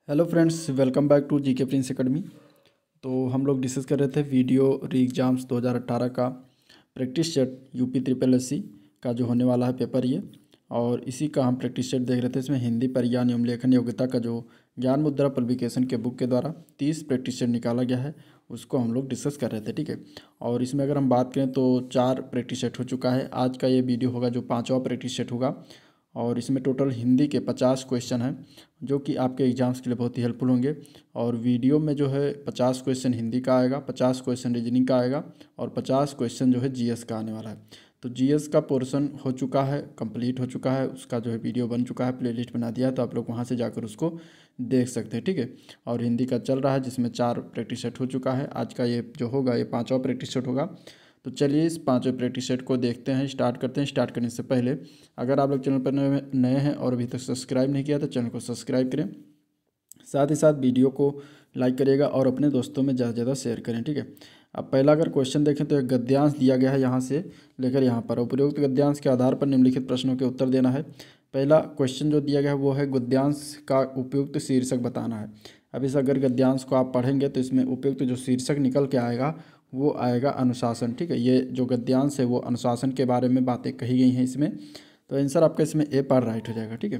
Hello friends, welcome back to GK Prince Academy. तो हम लोग डिस्कस कर रहे थे वीडियो री एग्ज़ाम्स 2018 का practice set UP triple SC का जो होने वाला है पेपर ये, और इसी का हम प्रैक्टिस सेट देख रहे थे। इसमें हिंदी परिया नियम लेखन योग्यता का जो ज्ञान मुद्रा पब्लिकेशन के बुक के द्वारा 30 प्रैक्टिस सेट निकाला गया है, उसको हम लोग डिस्कस कर रहे थे। ठीक है, और इसमें अगर हम बात करें तो 4 प्रैक्टिस सेट हो चुका है। आज का ये वीडियो होगा जो 5वां प्रैक्टिस सेट होगा, और इसमें टोटल हिंदी के 50 क्वेश्चन हैं जो कि आपके एग्ज़ाम्स के लिए बहुत ही हेल्पफुल होंगे। और वीडियो में जो है 50 क्वेश्चन हिंदी का आएगा, 50 क्वेश्चन रीजनिंग का आएगा, और 50 क्वेश्चन जो है जीएस का आने वाला है। तो जीएस का पोर्शन हो चुका है, कंप्लीट हो चुका है, उसका जो है वीडियो बन चुका है, प्लेलिस्ट बना दिया है, तो आप लोग वहाँ से जाकर उसको देख सकते हैं। ठीक है, और हिंदी का चल रहा है जिसमें 4 प्रैक्टिस सेट हो चुका है। आज का ये जो होगा ये 5वां प्रैक्टिस सेट होगा। तो चलिए इस 5वें प्रैक्टिस सेट को देखते हैं, स्टार्ट करते हैं। स्टार्ट करने से पहले अगर आप लोग चैनल पर नए हैं और अभी तक सब्सक्राइब नहीं किया तो चैनल को सब्सक्राइब करें, साथ ही साथ वीडियो को लाइक करिएगा और अपने दोस्तों में ज़्यादा से ज़्यादा शेयर करें। ठीक है, अब पहला अगर क्वेश्चन देखें तो एक गद्यांश दिया गया है यहाँ से लेकर यहाँ पर। उपरोक्त गद्यांश के आधार पर निम्नलिखित प्रश्नों के उत्तर देना है। पहला क्वेश्चन जो दिया गया है वो है गद्यांश का उपयुक्त शीर्षक बताना है। अब इस अगर गद्यांश को आप पढ़ेंगे तो इसमें उपयुक्त जो शीर्षक निकल के आएगा वो आएगा अनुशासन। ठीक है, ये जो गद्यांश है वो अनुशासन के बारे में बातें कही गई हैं इसमें, तो आंसर आपका इसमें ए पार्ट राइट हो जाएगा। ठीक है,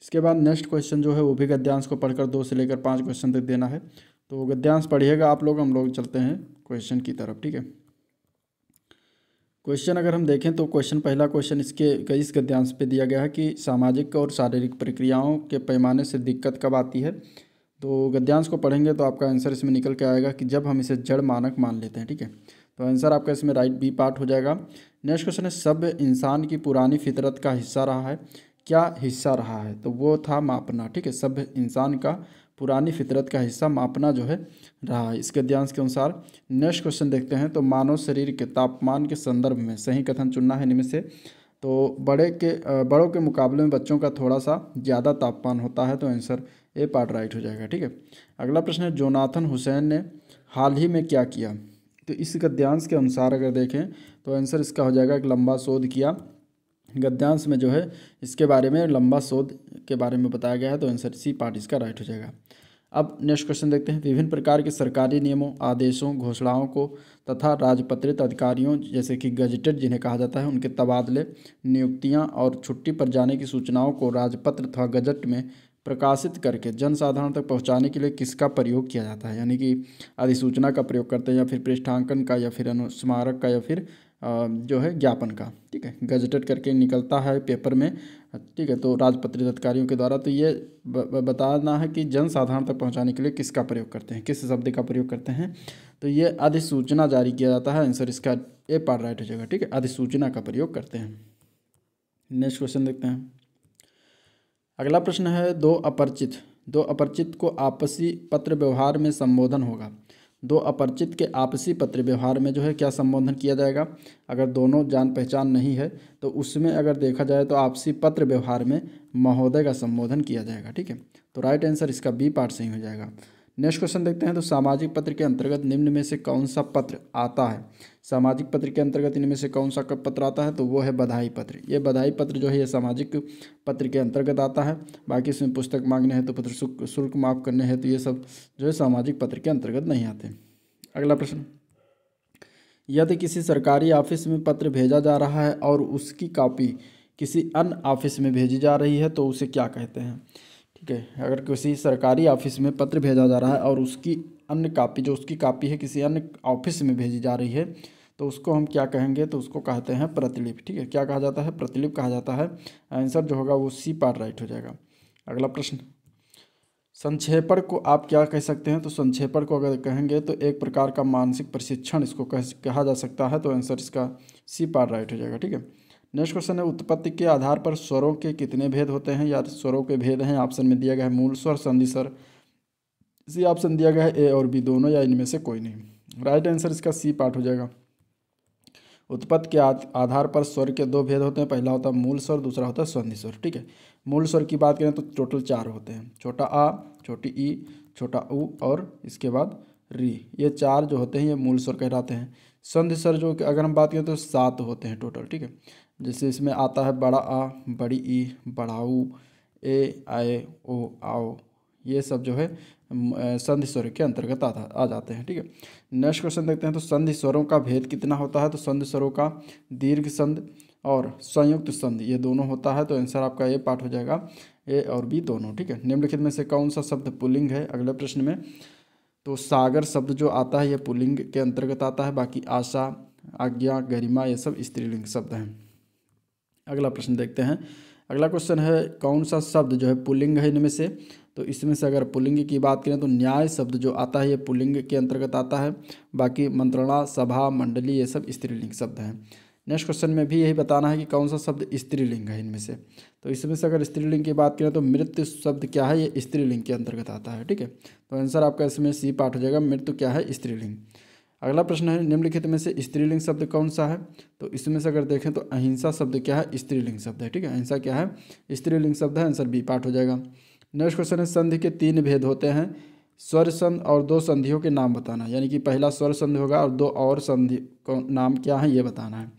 इसके बाद नेक्स्ट क्वेश्चन जो है वो भी गद्यांश को पढ़कर 2 से लेकर 5 क्वेश्चन तक देना है। तो गद्यांश पढ़िएगा आप लोग, हम लोग चलते हैं क्वेश्चन की तरफ। ठीक है, क्वेश्चन अगर हम देखें तो पहला क्वेश्चन इस गद्यांश पे दिया गया है कि सामाजिक और शारीरिक प्रक्रियाओं के पैमाने से दिक्कत कब आती है। तो गद्यांश को पढ़ेंगे तो आपका आंसर इसमें निकल के आएगा कि जब हम इसे जड़ मानक मान लेते हैं। ठीक है, तो आंसर आपका इसमें राइट बी पार्ट हो जाएगा। नेक्स्ट क्वेश्चन है सभ्य इंसान की पुरानी फितरत का हिस्सा रहा है। क्या हिस्सा रहा है, तो वो था मापना। ठीक है, सभ्य इंसान का पुरानी फितरत का हिस्सा मापना जो है रहा है इस गद्यांश के अनुसार। नेक्स्ट क्वेश्चन देखते हैं, तो मानव शरीर के तापमान के संदर्भ में सही कथन चुनना है इनमें से। तो बड़ों के मुकाबले में बच्चों का थोड़ा सा ज़्यादा तापमान होता है, तो आंसर ए पार्ट राइट हो जाएगा। ठीक है, अगला प्रश्न है जोनाथन हुसैन ने हाल ही में क्या किया। तो इस गद्यांश के अनुसार अगर देखें तो आंसर इसका हो जाएगा एक लंबा शोध किया। गद्यांश में जो है इसके बारे में लंबा शोध के बारे में बताया गया है, तो आंसर सी पार्ट इसका राइट हो जाएगा। अब नेक्स्ट क्वेश्चन देखते हैं, विभिन्न प्रकार के सरकारी नियमों, आदेशों, घोषणाओं को तथा राजपत्रित अधिकारियों जैसे कि गजटेड जिन्हें कहा जाता है उनके तबादले, नियुक्तियां और छुट्टी पर जाने की सूचनाओं को राजपत्र अथवा गजट में प्रकाशित करके जनसाधारण तक पहुंचाने के लिए किसका प्रयोग किया जाता है। यानी कि अधिसूचना का प्रयोग करते हैं, या फिर पृष्ठांकन का, या फिर अनुस्मारक का, या फिर जो है ज्ञापन का। ठीक है, गजटेड करके निकलता है पेपर में। ठीक है, तो राजपत्रित अधिकारियों के द्वारा। तो ये बताना है कि जनसाधारण तक पहुंचाने के लिए किसका प्रयोग करते हैं, किस शब्द का प्रयोग करते हैं। तो ये अधिसूचना जारी किया जाता है, आंसर इसका ए पार्ट राइट हो जाएगा। ठीक है, अधिसूचना का प्रयोग करते हैं। नेक्स्ट क्वेश्चन देखते हैं। अगला प्रश्न है दो अपरिचित को आपसी पत्र व्यवहार में संबोधन होगा। दो अपरिचित के आपसी पत्र व्यवहार में जो है क्या संबोधन किया जाएगा। अगर दोनों जान पहचान नहीं है तो उसमें अगर देखा जाए तो आपसी पत्र व्यवहार में महोदय का संबोधन किया जाएगा। ठीक है, तो राइट आंसर इसका बी पार्ट सही हो जाएगा। नेक्स्ट क्वेश्चन देखते हैं, तो सामाजिक पत्र के अंतर्गत निम्न में से कौन सा पत्र आता है। सामाजिक पत्र के अंतर्गत इनमें से कौन सा पत्र आता है, तो वो है बधाई पत्र। ये बधाई पत्र जो है ये सामाजिक पत्र के अंतर्गत आता है। बाकी इसमें पुस्तक मांगने हैं तो पत्र शुल्क माफ़ करने हैं, तो ये सब जो है सामाजिक पत्र के अंतर्गत नहीं आते। अगला प्रश्न, यदि किसी सरकारी ऑफिस में पत्र भेजा जा रहा है और उसकी कॉपी किसी अन्य ऑफिस में भेजी जा रही है तो उसे क्या कहते हैं। ठीक है, अगर किसी सरकारी ऑफिस में पत्र भेजा जा रहा है और उसकी अन्य कॉपी जो उसकी कॉपी है किसी अन्य ऑफिस में भेजी जा रही है तो उसको हम क्या कहेंगे, तो उसको कहते हैं प्रतिलिपि। ठीक है, क्या कहा जाता है, प्रतिलिपि कहा जाता है। आंसर जो होगा वो सी पार्ट राइट हो जाएगा। अगला प्रश्न, संक्षेपण को आप क्या कह सकते हैं। तो संक्षेपण को अगर कहेंगे तो एक प्रकार का मानसिक प्रशिक्षण इसको कहा जा सकता है, तो आंसर इसका सी पार्ट राइट हो जाएगा। ठीक है, नेक्स्ट क्वेश्चन है उत्पत्ति के आधार पर स्वरों के कितने भेद होते हैं, या स्वरों के भेद हैं। ऑप्शन में दिया गया है मूल स्वर, संधि स्वर। सी ऑप्शन दिया गया है ए और बी दोनों, या इनमें से कोई नहीं। राइट आंसर इसका सी पार्ट हो जाएगा। उत्पत्ति के आधार पर स्वर के 2 भेद होते हैं, पहला होता है मूल स्वर, दूसरा होता है संधि स्वर। ठीक है, मूल स्वर की बात करें तो टोटल 4 होते हैं, छोटा आ, छोटी ई, छोटा ऊ और इसके बाद री। ये 4 जो होते हैं ये मूल स्वर कहलाते हैं। संधि स्वर जो अगर हम बात करें तो 7 होते हैं टोटल। ठीक है, जैसे इसमें आता है बड़ा आ, बड़ी ई, बड़ाऊ, ए, आए, ओ, आओ, ये सब जो है संधि स्वर के अंतर्गत आ जाते हैं। ठीक है, नेक्स्ट क्वेश्चन देखते हैं। तो संधि स्वरों का भेद कितना होता है? तो संधि स्वरों का दीर्घ संध और संयुक्त संध ये दोनों होता है। तो आंसर आपका ए पार्ट हो जाएगा, ए और बी दोनों। ठीक है, निम्नलिखित में से कौन सा शब्द पुल्लिंग है? अगले प्रश्न में तो सागर शब्द जो आता है ये पुल्लिंग के अंतर्गत आता है, बाकी आशा, आज्ञा, गरिमा ये सब स्त्रीलिंग शब्द हैं। अगला प्रश्न देखते हैं। अगला क्वेश्चन है कौन सा शब्द जो है पुल्लिंग है इनमें से? तो इसमें से अगर पुल्लिंग की बात करें तो न्याय शब्द जो आता है ये पुल्लिंग के अंतर्गत आता है, बाकी मंत्रणा, सभा, मंडली ये सब स्त्रीलिंग शब्द हैं। नेक्स्ट क्वेश्चन में भी यही बताना है कि कौन सा शब्द स्त्रीलिंग है इनमें से। तो इसमें से अगर स्त्रीलिंग की बात करें तो मृत्यु शब्द क्या है? ये स्त्रीलिंग के अंतर्गत आता है। ठीक है, तो आंसर आपका इसमें सी पार्ट हो जाएगा, मृत्यु क्या है? स्त्रीलिंग। अगला प्रश्न है निम्नलिखित में से स्त्रीलिंग शब्द कौन सा है? तो इसमें से अगर देखें तो अहिंसा शब्द क्या है? स्त्रीलिंग शब्द है। ठीक है, अहिंसा क्या है? स्त्रीलिंग शब्द है, आंसर बी पार्ट हो जाएगा। नेक्स्ट क्वेश्चन है संधि के 3 भेद होते हैं, स्वर संध और 2 संधियों के नाम बताना। यानी कि पहला स्वर संधि होगा और 2 और संधि को नाम क्या है ये बताना है।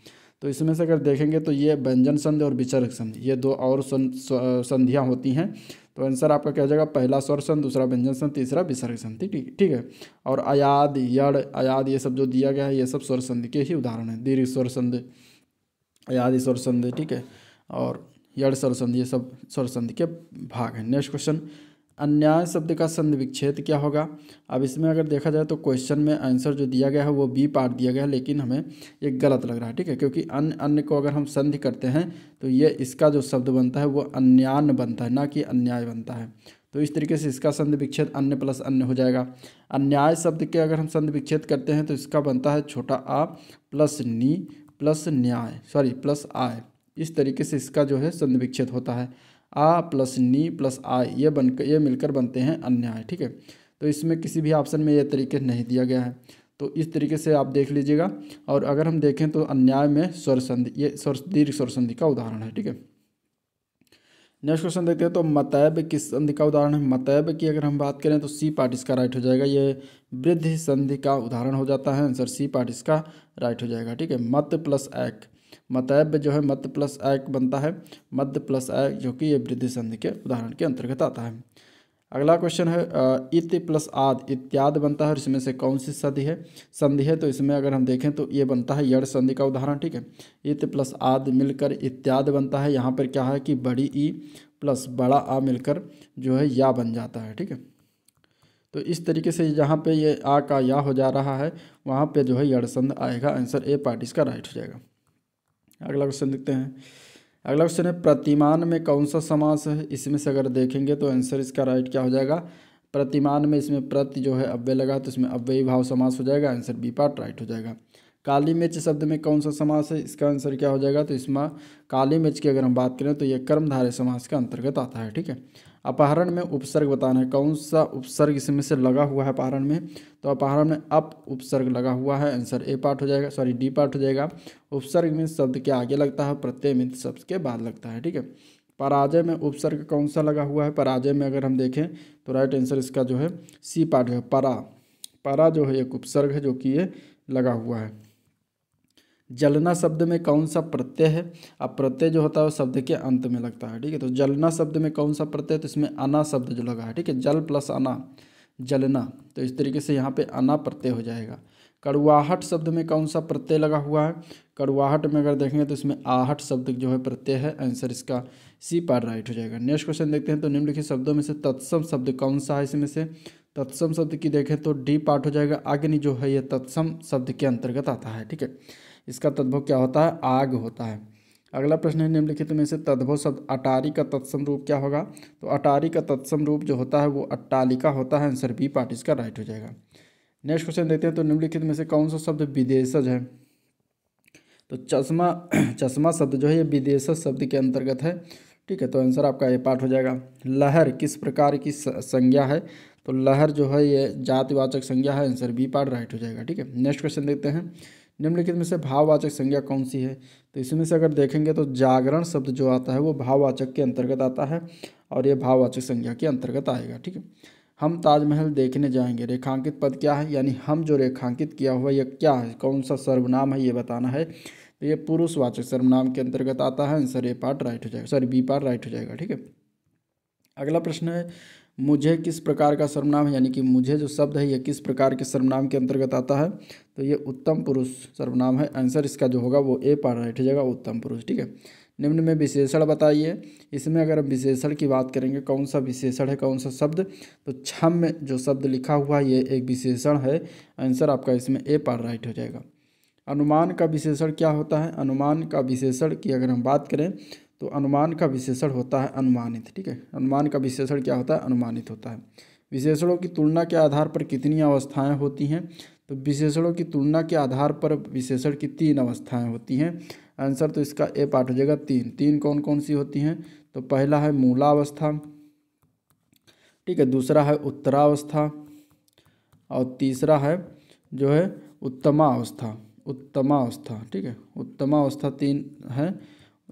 तो इसमें से अगर देखेंगे तो ये व्यंजन संधि और विसर्ग संधि ये 2 और संधियाँ होती हैं। तो आंसर आपका क्या हो जाएगा? पहला स्वर संधि, दूसरा व्यंजन संधि, तीसरा विसर्ग संधि। ठीक है, और अयाद, यड़, अयाद ये सब जो दिया गया है ये सब स्वर संधि के ही उदाहरण है। दीर्घ स्वर संधि, अयादि स्वर संधि, ठीक है, और यड़ स्वर संधि ये सब स्वर संधि के भाग हैं। नेक्स्ट क्वेश्चन, अन्याय शब्द का संधि विच्छेद क्या होगा? अब इसमें अगर देखा जाए तो क्वेश्चन में आंसर जो दिया गया है वो बी पार्ट दिया गया है, लेकिन हमें ये गलत लग रहा है। ठीक है, क्योंकि अन्य अन्य को अगर हम संधि करते हैं तो ये इसका जो शब्द बनता है वो अन्यान बनता है, ना कि अन्याय बनता है। तो इस तरीके से इसका संधि विच्छेद अन्य प्लस अन्य हो जाएगा। अन्याय शब्द के अगर हम संधि विच्छेद करते हैं तो इसका बनता है छोटा आ प्लस नी प्लस न्याय, सॉरी प्लस आय। इस तरीके से इसका जो है संधि विच्छेद होता है। आ प्लस नी प्लस आय ये मिलकर बनते हैं अन्याय। ठीक है, तो इसमें किसी भी ऑप्शन में ये तरीके नहीं दिया गया है, तो इस तरीके से आप देख लीजिएगा। और अगर हम देखें तो अन्याय में स्वर संधि, ये दीर्घ स्वर संधि का उदाहरण है। ठीक है, नेक्स्ट क्वेश्चन देखते हैं। तो मतैब किस संधि का उदाहरण है? मतैब की अगर हम बात करें तो सी पार्ट इसका राइट हो जाएगा, ये वृद्धि संधि का उदाहरण हो जाता है, आंसर सी पार्ट इसका राइट हो जाएगा। ठीक है, मत प्लस ऐक, मतैब जो है मत प्लस ऐक बनता है, मध्य प्लस ऐक जो कि ये वृद्धि संधि के उदाहरण के अंतर्गत आता है। अगला क्वेश्चन है इत प्लस आद इत्यादि बनता है, और इसमें से कौन सी संधि है? तो इसमें अगर हम देखें तो ये बनता है यड़ संधि का उदाहरण। ठीक है, इत प्लस आद मिलकर इत्यादि बनता है। यहाँ पर क्या है कि बड़ी ई प्लस बड़ा आ मिलकर जो है या बन जाता है। ठीक है, तो इस तरीके से जहाँ पे ये आ का या हो जा रहा है वहाँ पे जो है यड़ संधि आएगा, आंसर ए पार्ट इसका राइट हो जाएगा। अगला क्वेश्चन देखते हैं। अगला क्वेश्चन है प्रतिमान में कौन सा समास है? इसमें से अगर देखेंगे तो आंसर इसका राइट क्या हो जाएगा? प्रतिमान में इसमें प्रति जो है अव्यय लगा तो इसमें अव्ययी भाव समास हो जाएगा, आंसर बी पार्ट राइट हो जाएगा। काली मिर्च शब्द में कौन सा समास है? इसका आंसर क्या हो जाएगा? तो इसमें काली मिर्च की अगर हम बात करें तो ये कर्मधारय समास का अंतर्गत आता है। ठीक है, अपहरण में उपसर्ग बताना है, कौन सा उपसर्ग इसमें से लगा हुआ है अपहरण में? तो अपहरण में अप उपसर्ग लगा हुआ है, आंसर ए पार्ट हो जाएगा, सॉरी डी पार्ट हो जाएगा। उपसर्ग में शब्द के आगे लगता है, प्रत्यय में शब्द के बाद लगता है। ठीक है, पराजय में उपसर्ग कौन सा लगा हुआ है? पराजय में अगर हम देखें तो राइट आंसर इसका जो है सी पार्ट है, परा जो है एक उपसर्ग है जो कि ये लगा हुआ है। जलना शब्द में कौन सा प्रत्यय है? अब प्रत्यय जो होता है वो शब्द के अंत में लगता है। ठीक है, तो जलना शब्द में कौन सा प्रत्यय? तो इसमें अना शब्द जो लगा है। ठीक है, जल प्लस अना जलना, तो इस तरीके से यहाँ पे अना प्रत्यय हो जाएगा। कड़ुआहट शब्द में कौन सा प्रत्यय लगा हुआ है? कड़ुआहट में अगर देखेंगे तो इसमें आहट शब्द जो है प्रत्यय है, आंसर इसका सी पार्ट राइट हो जाएगा। नेक्स्ट क्वेश्चन देखते हैं। तो निम्नलिखित शब्दों में से तत्सम शब्द कौन सा है? इसमें से तत्सम शब्द की देखें तो डी पार्ट हो जाएगा। अग्नि जो है ये तत्सम शब्द के अंतर्गत आता है। ठीक है, इसका तद्भव क्या होता है? आग होता है। अगला प्रश्न है निम्नलिखित में से तद्भव शब्द अटारी का तत्सम रूप क्या होगा? तो अटारी का तत्सम रूप जो होता है वो अट्टालिका होता है, आंसर बी पार्ट इसका राइट हो जाएगा। नेक्स्ट क्वेश्चन देखते हैं। तो निम्नलिखित में से कौन सा शब्द विदेशज है? तो चश्मा शब्द जो है ये विदेशज शब्द के अंतर्गत है। ठीक है, तो आंसर आपका ए पार्ट हो जाएगा। लहर किस प्रकार की संज्ञा है? तो लहर जो है ये जातिवाचक संज्ञा है, आंसर बी पार्ट राइट हो जाएगा। ठीक है, नेक्स्ट क्वेश्चन देखते हैं। निम्नलिखित में से भाववाचक संज्ञा कौन सी है? तो इसमें से अगर देखेंगे तो जागरण शब्द जो आता है वो भाववाचक के अंतर्गत आता है, और ये भाववाचक संज्ञा के अंतर्गत आएगा। ठीक है, हम ताजमहल देखने जाएंगे, रेखांकित पद क्या है? यानी हम जो रेखांकित किया हुआ ये क्या है, कौन सा सर्वनाम है ये बताना है। तो ये पुरुषवाचक सर्वनाम के अंतर्गत आता है। आंसर ए पार्ट राइट हो जाएगा, सॉरी बी पार्ट राइट हो जाएगा। ठीक है, अगला प्रश्न है मुझे किस प्रकार का सर्वनाम है, यानी कि मुझे जो शब्द है ये किस प्रकार के सर्वनाम के अंतर्गत आता है, तो ये उत्तम पुरुष सर्वनाम है। आंसर इसका जो होगा वो ए पार्ट राइट हो जाएगा, उत्तम पुरुष। ठीक है, निम्न में विशेषण बताइए। इसमें अगर हम विशेषण की बात करेंगे, कौन सा विशेषण है, कौन सा शब्द, तो छम में जो शब्द लिखा हुआ है ये एक विशेषण है। आंसर आपका इसमें ए पार्ट राइट हो जाएगा। अनुमान का विशेषण क्या होता है, अनुमान का विशेषण की अगर हम बात करें तो अनुमान का विशेषण होता है अनुमानित। ठीक है, अनुमान का विशेषण क्या होता है, अनुमानित होता है। विशेषणों की तुलना के आधार पर कितनी अवस्थाएं होती हैं, तो विशेषणों की तुलना के आधार पर विशेषण की 3 अवस्थाएं होती हैं। आंसर तो इसका ए पार्ट हो जाएगा, 3 कौन कौन सी होती हैं, तो पहला है मूलावस्था, ठीक है, दूसरा है उत्तरावस्था और तीसरा है जो है उत्तमावस्था। उत्तमावस्था, ठीक है, उत्तमावस्था 3 है।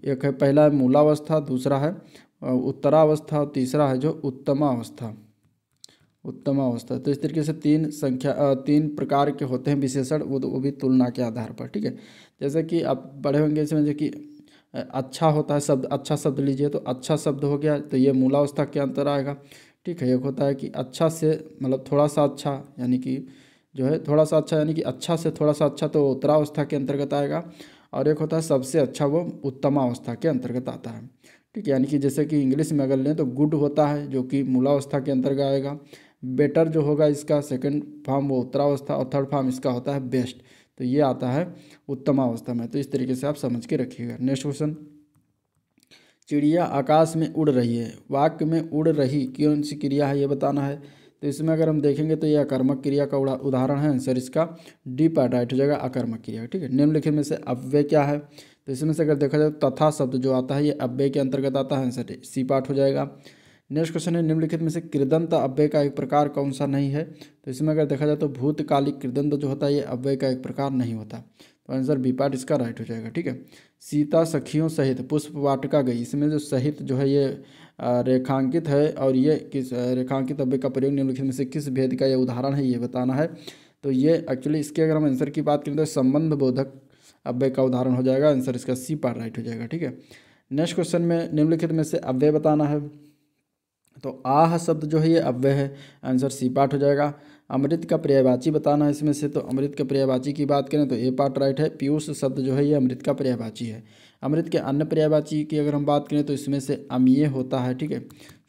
एक है पहला है मूलावस्था, दूसरा है उत्तरावस्था और तीसरा है जो उत्तमावस्था। उत्तमावस्था, तो इस तरीके से 3 प्रकार के होते हैं विशेषण, वो भी तुलना के आधार पर। ठीक है, जैसे कि आप पढ़े होंगे इसमें जो कि अच्छा होता है शब्द, अच्छा शब्द लीजिए तो अच्छा शब्द हो गया तो ये मूलावस्था के अंतर आएगा। ठीक है, एक होता है कि अच्छा से मतलब थोड़ा सा अच्छा, यानी कि जो है थोड़ा सा अच्छा, यानी कि अच्छा से थोड़ा सा अच्छा, तो उत्तरावस्था के अंतर्गत आएगा। और एक होता है सबसे अच्छा, वो उत्तमावस्था के अंतर्गत आता है। ठीक है, यानी कि जैसे कि इंग्लिश में अगर लें तो गुड होता है जो कि मूलावस्था के अंतर्गत आएगा। बेटर जो होगा इसका सेकंड फॉर्म वो उत्तरावस्था और थर्ड फॉर्म इसका होता है बेस्ट, तो ये आता है उत्तमावस्था में। तो इस तरीके से आप समझ के रखिएगा। नेक्स्ट क्वेश्चन, चिड़िया आकाश में उड़ रही है, वाक्य में उड़ रही कौन सी क्रिया है ये बताना है। तो इसमें अगर हम देखेंगे तो ये अकर्मक क्रिया का उदाहरण है। आंसर इसका डी पार्ट राइट हो जाएगा, अकर्मक क्रिया। ठीक है, निम्नलिखित में से अव्यय क्या है, तो इसमें से अगर देखा जाए तो तथा शब्द जो आता है ये अव्यय के अंतर्गत आता है। आंसर सी पार्ट हो जाएगा। नेक्स्ट क्वेश्चन है निम्नलिखित में से कृदंत अव्यय का एक प्रकार कौन सा नहीं है, तो इसमें अगर देखा जाए तो भूतकालिक कृदंत जो होता है ये अव्यय का एक प्रकार नहीं होता। तो आंसर बी पार्ट इसका राइट हो जाएगा। ठीक है, सीता सखियों सहित पुष्प वाटिका गई, इसमें जो सहित जो है ये रेखांकित है, और ये किस रेखांकित अव्यय का प्रयोग निम्नलिखित में से किस भेद का ये उदाहरण है ये बताना है। तो ये एक्चुअली इसके अगर हम आंसर की बात करें तो संबंध बोधक अव्यय का उदाहरण हो जाएगा। आंसर इसका सी पार्ट राइट हो जाएगा। ठीक है, नेक्स्ट क्वेश्चन में निम्नलिखित में से अव्यय बताना है। तो आह शब्द जो है ये अव्यय है। आंसर सी पार्ट हो जाएगा। अमृत का पर्यायवाची बताना है इसमें से, तो अमृत के पर्यायवाची की बात करें तो ए पार्ट राइट है। पीयूष शब्द जो है ये अमृत का पर्यायवाची है। अमृत के अन्य पर्यायवाची की अगर हम बात करें तो इसमें से अमीय होता है। ठीक है,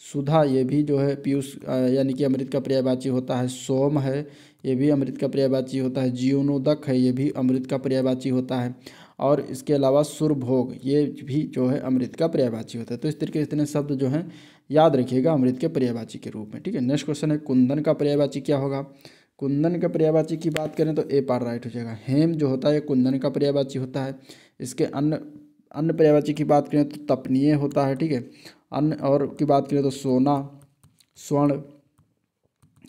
सुधा ये भी जो है पीयूष यानी कि अमृत का पर्यायवाची होता है। सोम है ये भी अमृत का पर्यायवाची होता है। जीवनोदक है ये भी अमृत का पर्यायवाची होता है। और इसके अलावा सुरभोग ये भी जो है अमृत का पर्यायवाची होता है। तो इस तरीके से इतने शब्द जो हैं याद रखिएगा अमृत के पर्यायवाची के रूप में। ठीक है, नेक्स्ट क्वेश्चन है कुंदन का पर्यायवाची क्या होगा। कुंदन का पर्यायवाची की बात करें तो ए पार्ट राइट हो जाएगा। हेम जो होता है कुंदन का पर्यायवाची होता है। इसके अन्य अन्य पर्यायवाची की बात करें तो तपनीय होता है। ठीक है, अन्य और की बात करें तो सोना, स्वर्ण,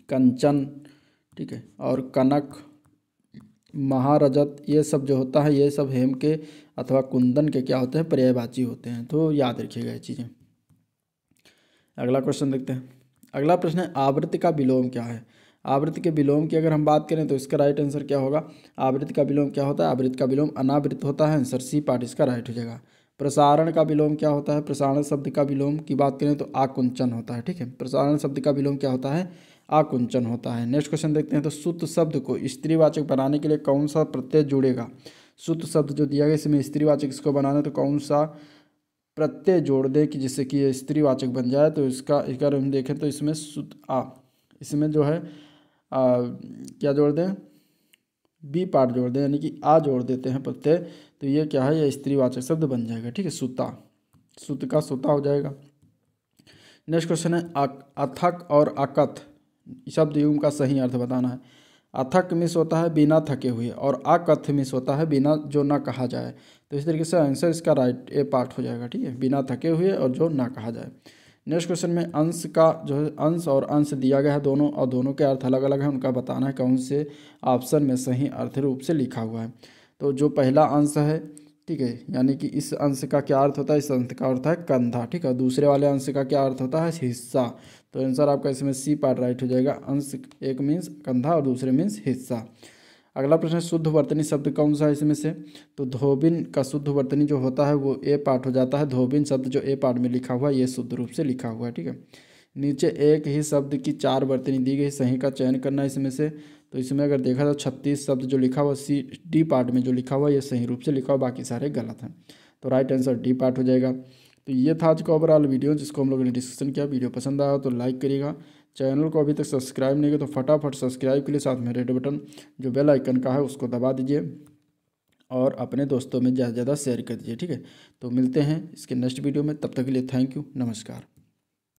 कंचन, ठीक है, और कनक, महारजत, ये सब जो होता है ये सब हेम के अथवा कुंदन के क्या होते हैं, पर्यायवाची होते हैं। तो याद रखिएगा ये चीज़ें। अगला क्वेश्चन देखते हैं। अगला प्रश्न है आवृत्ति का विलोम क्या है। आवृत्ति के विलोम की अगर हम बात करें तो इसका राइट आंसर क्या होगा। आवृत्ति का विलोम क्या होता है, आवृत्ति का विलोम अनावृत होता है। आंसर सी पार्ट इसका राइट हो जाएगा। प्रसारण का विलोम क्या होता है, प्रसारण शब्द का विलोम की बात करें तो आकुंचन होता है। ठीक है, प्रसारण शब्द का विलोम क्या होता है, आकुंचन होता है। नेक्स्ट क्वेश्चन देखते हैं। तो सुत शब्द को स्त्रीवाचक बनाने के लिए कौन सा प्रत्यय जुड़ेगा। सुत शब्द जो दिया गया इसमें स्त्रीवाचक इसको बनाना तो कौन सा प्रत्यय जोड़ दें कि जिससे कि ये स्त्रीवाचक बन जाए। तो इसका अगर हम देखें तो इसमें सुत आ, इसमें जो है क्या जोड़ दें, बी पार्ट जोड़ दें, यानी कि आ जोड़ देते हैं प्रत्यय। तो ये क्या है, ये स्त्रीवाचक शब्द बन जाएगा। ठीक है, सुता, सुत का सुता हो जाएगा। नेक्स्ट क्वेश्चन है अथक और अकथ शब्द युग्म का सही अर्थ बताना है। अथक मिस होता है बिना थके हुए, और अकथ मिस होता है बिना जो ना कहा जाए। तो इस तरीके से आंसर इसका राइट ए पार्ट हो जाएगा। ठीक है, बिना थके हुए और जो ना कहा जाए। नेक्स्ट क्वेश्चन में अंश का जो है अंश और अंश दिया गया है दोनों, और दोनों के अर्थ अलग अलग हैं, उनका बताना है कौन से ऑप्शन में सही अर्थ रूप से लिखा हुआ है। तो जो पहला अंश है, ठीक है, यानी कि इस अंश का क्या अर्थ होता है, इस अंश का अर्थ है कंधा। ठीक है, दूसरे वाले अंश का क्या अर्थ होता है, हिस्सा। तो आंसर आपका इसमें सी पार्ट राइट हो जाएगा। अंश एक मीन्स कंधा और दूसरे मीन्स हिस्सा। अगला प्रश्न है शुद्ध वर्तनी शब्द कौन सा है इसमें से? तो धोबिन का शुद्ध वर्तनी जो होता है वो ए पार्ट हो जाता है। धोबिन शब्द जो ए पार्ट में लिखा हुआ है ये शुद्ध रूप से लिखा हुआ है, ठीक है। नीचे एक ही शब्द की 4 वर्तनी दी गई, सही का चयन करना है इसमें से। तो इसमें अगर देखा तो 36 शब्द जो लिखा हुआ सी डी पार्ट में जो लिखा हुआ ये सही रूप से लिखा हुआ, बाकी सारे गलत हैं। तो राइट आंसर डी पार्ट हो जाएगा। तो ये था आज का ओवरऑल वीडियो जिसको हम लोगों ने डिस्कशन किया। वीडियो पसंद आया तो लाइक करिएगा, चैनल को अभी तक सब्सक्राइब नहीं किया तो फटाफट सब्सक्राइब के लिए साथ में रेड बटन जो बेल आइकन का है उसको दबा दीजिए और अपने दोस्तों में ज़्यादा से ज़्यादा शेयर कर दीजिए, ठीक है। तो मिलते हैं इसके नेक्स्ट वीडियो में, तब तक के लिए थैंक यू, नमस्कार।